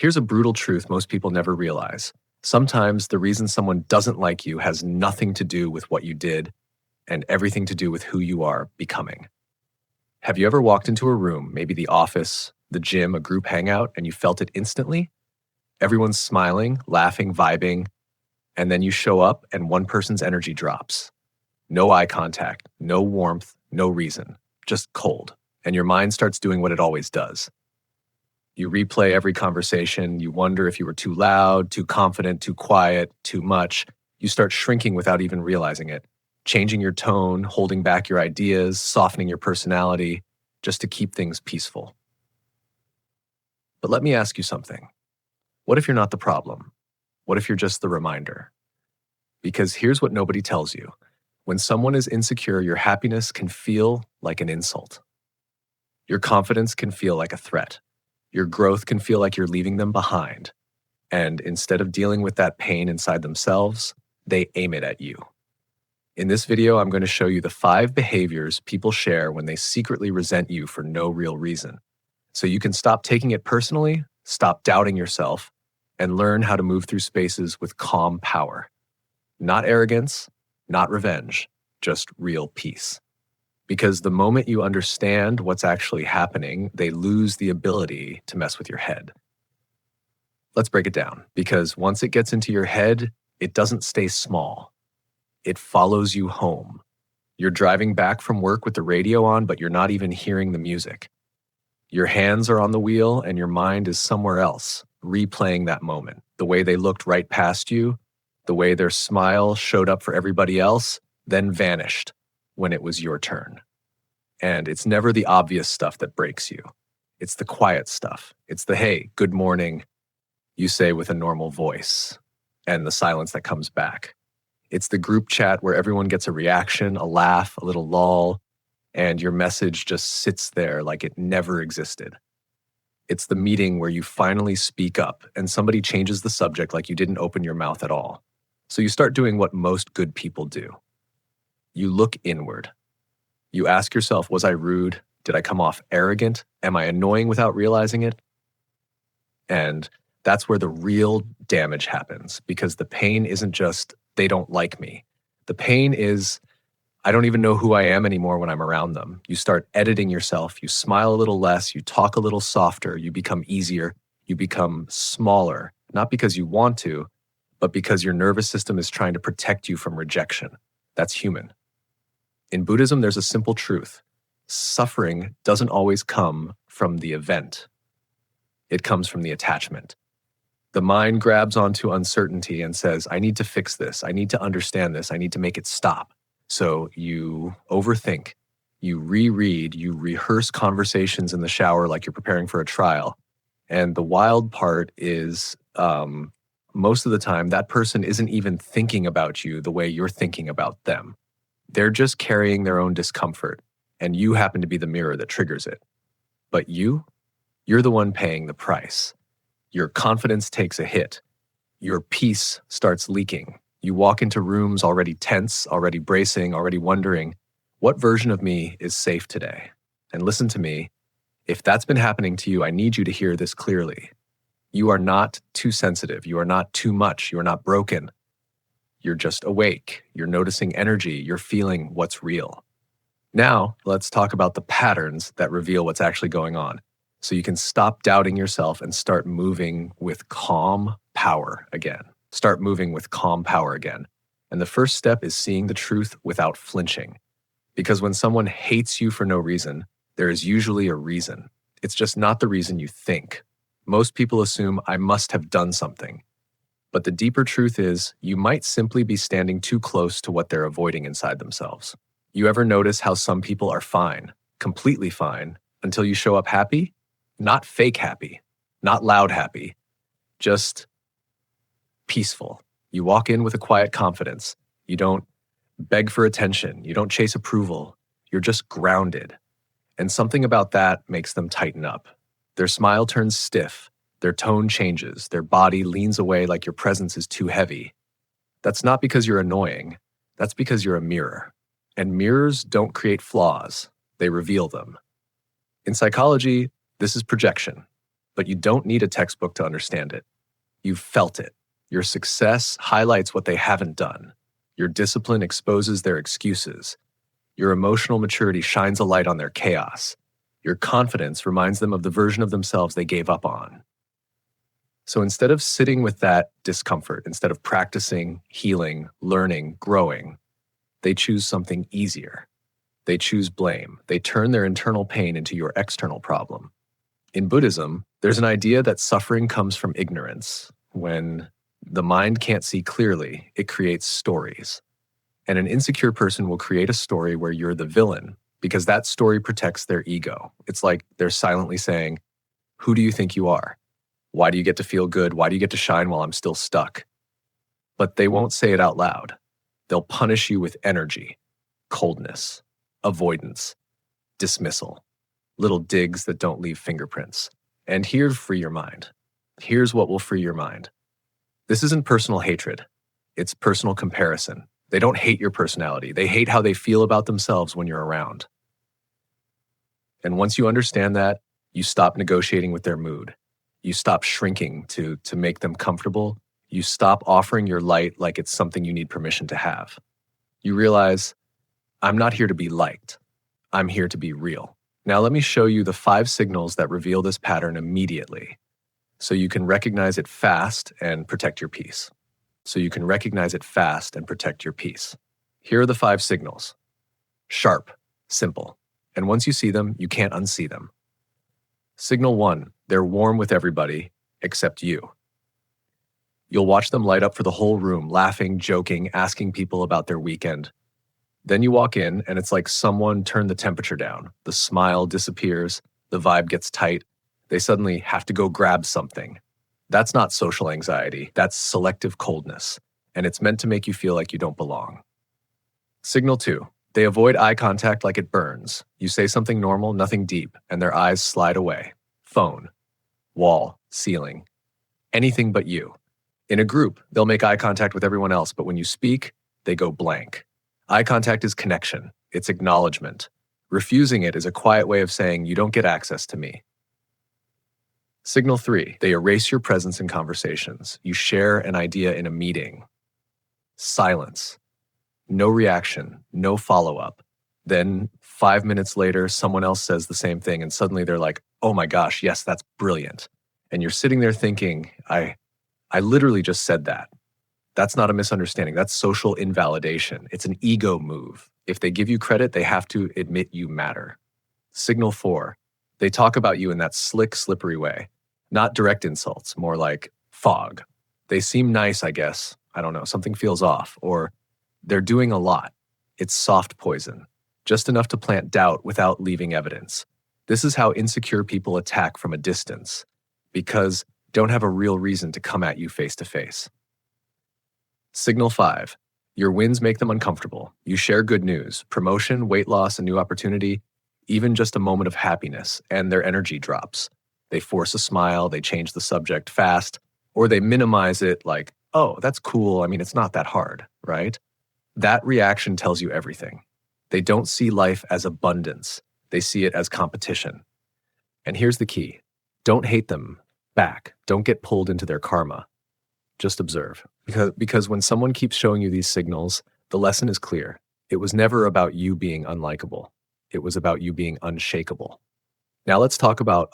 Here's a brutal truth most people never realize. Sometimes the reason someone doesn't like you has nothing to do with what you did and everything to do with who you are becoming. Have you ever walked into a room, maybe the office, the gym, a group hangout, and you felt it instantly? Everyone's smiling, laughing, vibing, and then you show up and one person's energy drops. No eye contact, no warmth, no reason, just cold. And your mind starts doing what it always does. You replay every conversation. You wonder if you were too loud, too confident, too quiet, too much. You start shrinking without even realizing it, changing your tone, holding back your ideas, softening your personality, just to keep things peaceful. But let me ask you something. What if you're not the problem? What if you're just the reminder? Because here's what nobody tells you. When someone is insecure, your happiness can feel like an insult. Your confidence can feel like a threat. Your growth can feel like you're leaving them behind. And instead of dealing with that pain inside themselves, they aim it at you. In this video, I'm going to show you the 5 behaviors people share when they secretly resent you for no real reason. So you can stop taking it personally, stop doubting yourself, and learn how to move through spaces with calm power. Not arrogance, not revenge, just real peace. Because the moment you understand what's actually happening, they lose the ability to mess with your head. Let's break it down, because once it gets into your head, it doesn't stay small. It follows you home. You're driving back from work with the radio on, but you're not even hearing the music. Your hands are on the wheel and your mind is somewhere else, replaying that moment, the way they looked right past you, the way their smile showed up for everybody else, then vanished when it was your turn. And it's never the obvious stuff that breaks you. It's the quiet stuff. It's the, hey, good morning, you say with a normal voice, and the silence that comes back. It's the group chat where everyone gets a reaction, a laugh, a little lull, and your message just sits there like it never existed. It's the meeting where you finally speak up and somebody changes the subject like you didn't open your mouth at all. So you start doing what most good people do. You look inward. You ask yourself, was I rude? Did I come off arrogant? Am I annoying without realizing it? And that's where the real damage happens, because the pain isn't just, they don't like me. The pain is, I don't even know who I am anymore when I'm around them. You start editing yourself. You smile a little less. You talk a little softer. You become easier. You become smaller, not because you want to, but because your nervous system is trying to protect you from rejection. That's human. In Buddhism, there's a simple truth. Suffering doesn't always come from the event. It comes from the attachment. The mind grabs onto uncertainty and says, I need to fix this. I need to understand this. I need to make it stop. So you overthink, you reread, you rehearse conversations in the shower like you're preparing for a trial. And the wild part is, most of the time, that person isn't even thinking about you the way you're thinking about them. They're just carrying their own discomfort, and you happen to be the mirror that triggers it. But you're the one paying the price. Your confidence takes a hit. Your peace starts leaking. You walk into rooms already tense, already bracing, already wondering, what version of me is safe today? And listen to me, if that's been happening to you, I need you to hear this clearly. You are not too sensitive. You are not too much. You are not broken. You're just awake. You're noticing energy. You're feeling what's real. Now, let's talk about the patterns that reveal what's actually going on, so you can stop doubting yourself and start moving with calm power again. Start moving with calm power again. And the first step is seeing the truth without flinching. Because when someone hates you for no reason, there is usually a reason. It's just not the reason you think. Most people assume, I must have done something. But the deeper truth is, you might simply be standing too close to what they're avoiding inside themselves. You ever notice how some people are fine, completely fine, until you show up happy? Not fake happy, not loud happy, just peaceful. You walk in with a quiet confidence. You don't beg for attention. You don't chase approval. You're just grounded. And something about that makes them tighten up. Their smile turns stiff. Their tone changes. Their body leans away like your presence is too heavy. That's not because you're annoying. That's because you're a mirror. And mirrors don't create flaws. They reveal them. In psychology, this is projection. but you don't need a textbook to understand it. You've felt it. Your success highlights what they haven't done. Your discipline exposes their excuses. Your emotional maturity shines a light on their chaos. Your confidence reminds them of the version of themselves they gave up on. So instead of sitting with that discomfort, instead of practicing, healing, learning, growing, they choose something easier. They choose blame. They turn their internal pain into your external problem. In Buddhism, there's an idea that suffering comes from ignorance. When the mind can't see clearly, it creates stories. And an insecure person will create a story where you're the villain because that story protects their ego. It's like they're silently saying, "Who do you think you are? Why do you get to feel good? Why do you get to shine while I'm still stuck?" But they won't say it out loud. They'll punish you with energy, coldness, avoidance, dismissal, little digs that don't leave fingerprints. And here's free your mind. Here's what will free your mind. This isn't personal hatred. It's personal comparison. They don't hate your personality. They hate how they feel about themselves when you're around. And once you understand that, you stop negotiating with their mood. You stop shrinking to make them comfortable. You stop offering your light like it's something you need permission to have. You realize, I'm not here to be liked. I'm here to be real. Now let me show you the 5 signals that reveal this pattern immediately, so you can recognize it fast and protect your peace. Here are the 5 signals. Sharp, simple, and once you see them, you can't unsee them. Signal 1, they're warm with everybody except you. You'll watch them light up for the whole room, laughing, joking, asking people about their weekend. Then you walk in, and it's like someone turned the temperature down. The smile disappears, the vibe gets tight. They suddenly have to go grab something. That's not social anxiety, that's selective coldness, and it's meant to make you feel like you don't belong. Signal 2, they avoid eye contact like it burns. You say something normal, nothing deep, and their eyes slide away. Phone, wall, ceiling, anything but you. In a group, they'll make eye contact with everyone else, but when you speak, they go blank. Eye contact is connection, it's acknowledgement. Refusing it is a quiet way of saying, you don't get access to me. Signal 3, they erase your presence in conversations. You share an idea in a meeting. Silence. No reaction, no follow-up. Then 5 minutes later, someone else says the same thing, and suddenly they're like, oh my gosh, yes, that's brilliant. And you're sitting there thinking, I literally just said that. That's not a misunderstanding. That's social invalidation. It's an ego move. If they give you credit, they have to admit you matter. Signal 4, they talk about you in that slick, slippery way. Not direct insults, more like fog. They seem nice, I guess. I don't know, something feels off. Or they're doing a lot. It's soft poison, just enough to plant doubt without leaving evidence. This is how insecure people attack from a distance, because don't have a real reason to come at you face to face. Signal 5, your wins make them uncomfortable. You share good news, promotion, weight loss, a new opportunity, even just a moment of happiness, and their energy drops. They force a smile, they change the subject fast, or they minimize it like, oh, that's cool, I mean, it's not that hard, right? That reaction tells you everything. They don't see life as abundance, they see it as competition. And here's the key, don't hate them back, don't get pulled into their karma. Just observe. Because when someone keeps showing you these signals, the lesson is clear. It was never about you being unlikable. It was about you being unshakable. Now let's talk about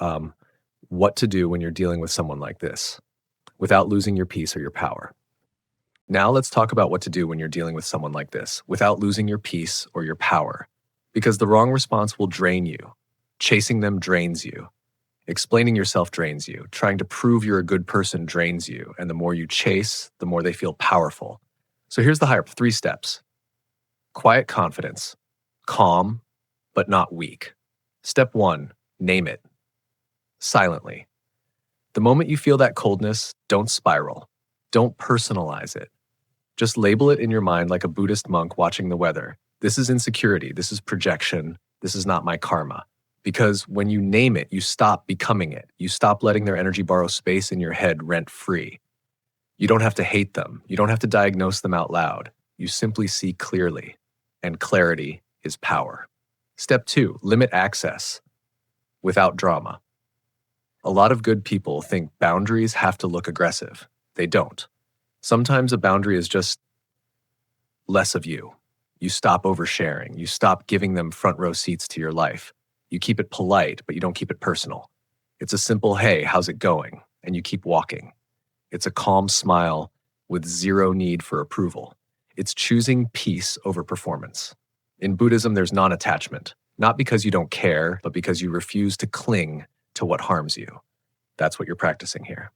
what to do when you're dealing with someone like this without losing your peace or your power. Because the wrong response will drain you. Chasing them drains you. Explaining yourself drains you. Trying to prove you're a good person drains you. And the more you chase, the more they feel powerful. So here's the 3 steps. Quiet confidence. Calm, but not weak. Step 1, name it. Silently. The moment you feel that coldness, don't spiral. Don't personalize it. Just label it in your mind like a Buddhist monk watching the weather. This is insecurity. This is projection. This is not my karma. Because when you name it, you stop becoming it. You stop letting their energy borrow space in your head rent-free. You don't have to hate them. You don't have to diagnose them out loud. You simply see clearly. And clarity is power. Step 2, limit access without drama. A lot of good people think boundaries have to look aggressive. They don't. Sometimes a boundary is just less of you. You stop oversharing. You stop giving them front row seats to your life. You keep it polite, but you don't keep it personal. It's a simple, hey, how's it going? And you keep walking. It's a calm smile with zero need for approval. It's choosing peace over performance. In Buddhism, there's non-attachment, not because you don't care, but because you refuse to cling to what harms you. That's what you're practicing here.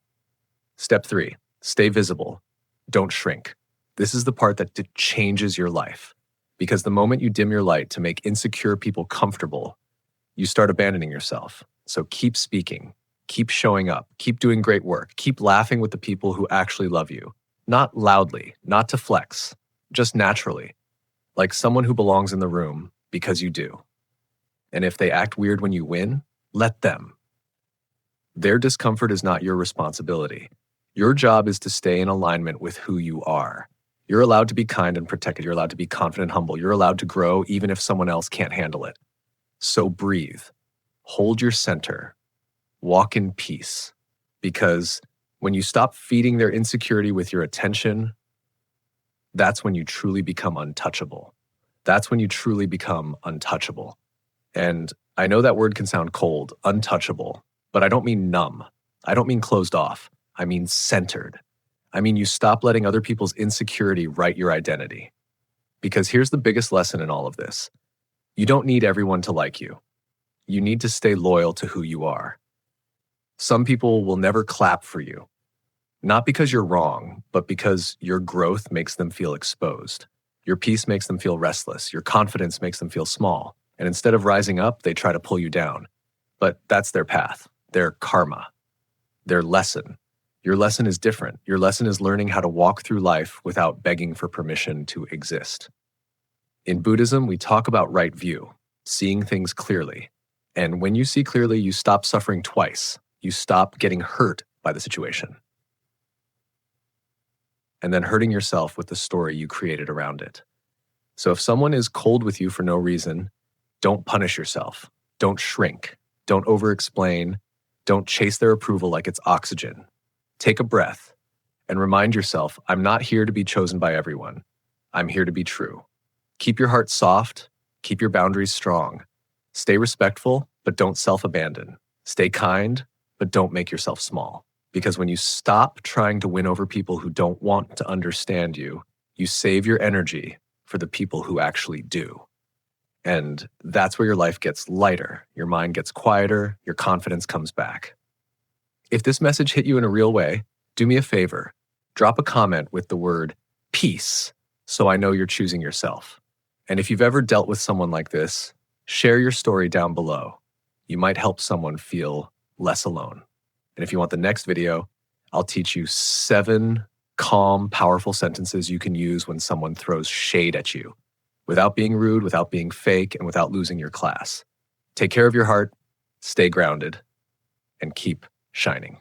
Step 3, stay visible. Don't shrink. This is the part that changes your life. Because the moment you dim your light to make insecure people comfortable, you start abandoning yourself. So keep speaking, keep showing up, keep doing great work, keep laughing with the people who actually love you. Not loudly, not to flex, just naturally. Like someone who belongs in the room because you do. And if they act weird when you win, let them. Their discomfort is not your responsibility. Your job is to stay in alignment with who you are. You're allowed to be kind and protected. You're allowed to be confident and humble. You're allowed to grow even if someone else can't handle it. So breathe. Hold your center. Walk in peace. Because when you stop feeding their insecurity with your attention, that's when you truly become untouchable. That's when you truly become untouchable. And I know that word can sound cold, untouchable, but I don't mean numb. I don't mean closed off. I mean centered. I mean you stop letting other people's insecurity write your identity. Because here's the biggest lesson in all of this. You don't need everyone to like you. You need to stay loyal to who you are. Some people will never clap for you. Not because you're wrong, but because your growth makes them feel exposed. Your peace makes them feel restless. Your confidence makes them feel small. And instead of rising up, they try to pull you down. But that's their path, their karma, their lesson. Your lesson is different. Your lesson is learning how to walk through life without begging for permission to exist. In Buddhism, we talk about right view, seeing things clearly. And when you see clearly, you stop suffering twice. You stop getting hurt by the situation. And then hurting yourself with the story you created around it. So if someone is cold with you for no reason, don't punish yourself. Don't shrink. Don't over-explain. Don't chase their approval like it's oxygen. Take a breath and remind yourself, I'm not here to be chosen by everyone. I'm here to be true. Keep your heart soft. Keep your boundaries strong. Stay respectful, but don't self-abandon. Stay kind, but don't make yourself small. Because when you stop trying to win over people who don't want to understand you, you save your energy for the people who actually do. And that's where your life gets lighter, your mind gets quieter, your confidence comes back. If this message hit you in a real way, do me a favor. Drop a comment with the word peace so I know you're choosing yourself. And if you've ever dealt with someone like this, share your story down below. You might help someone feel less alone. And if you want the next video, I'll teach you 7 calm, powerful sentences you can use when someone throws shade at you, without being rude, without being fake, and without losing your class. Take care of your heart, stay grounded, and keep shining.